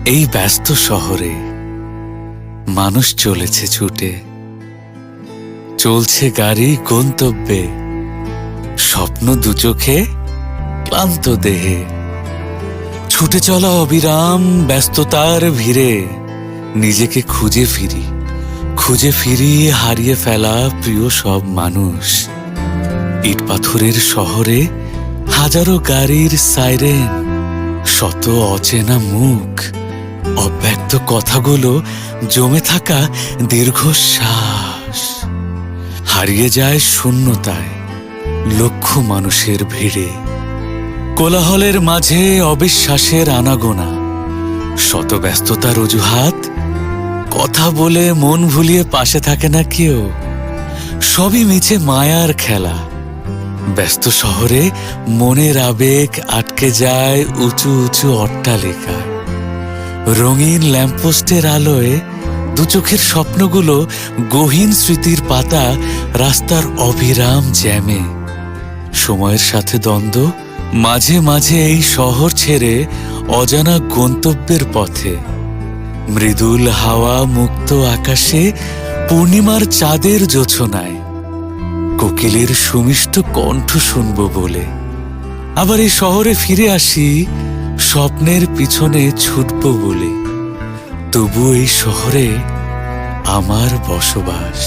এই ব্যস্ত শহরে মানুষ চলেছে ছুটে, চলছে গাড়ি গন্তব্যে, স্বপ্ন দু চোখে, ক্লান্ত দেহে। ছুটে চলা অবিরাম ব্যস্ততার ভিড়ে, নিজেকে খুঁজে ফিরি হারিয়ে ফেলা প্রিয় সব মানুষ। ইট পাথরের শহরে হাজারো গাড়ির সাইরেন, শত অচেনা মুখ, অব্যক্ত কথাগুলো, জমে থাকা দীর্ঘশ্বাস। হারিয়ে যায় শূন্যতায় লক্ষ মানুষের ভিড়ে। কোলাহলের মাঝে অবিশ্বাসের আনাগোনা, শত ব্যস্ততার অজুহাত, কথা বলে মন ভুলিয়ে পাশে থাকে না কেউ। সবই মিছে মায়ার খেলা। ব্যস্ত শহরে মনের আবেগ আটকে যায় উঁচু উঁচু অট্টালিকায়। রঙিন ল্যাম্পপোস্টের আলোয় দু চোখের স্বপ্নগুলো গহীন স্মৃতির পাতা রাস্তার অবিরাম জ্যামে। সময়ের সাথে দ্বন্দ্ব, মাঝে মাঝে এই শহর ছেড়ে অজানা গন্তব্যের পথে। মৃদুল হাওয়া, মুক্ত আকাশে, পূর্ণিমার চাঁদের জোছনায় কোকিলের সুমিষ্ট কণ্ঠ শুনব বলে। আবার এই শহরে ফিরে আসি স্বপ্নের পিছনে ছুটব বলে। তবু এই শহরে আমার বসবাস।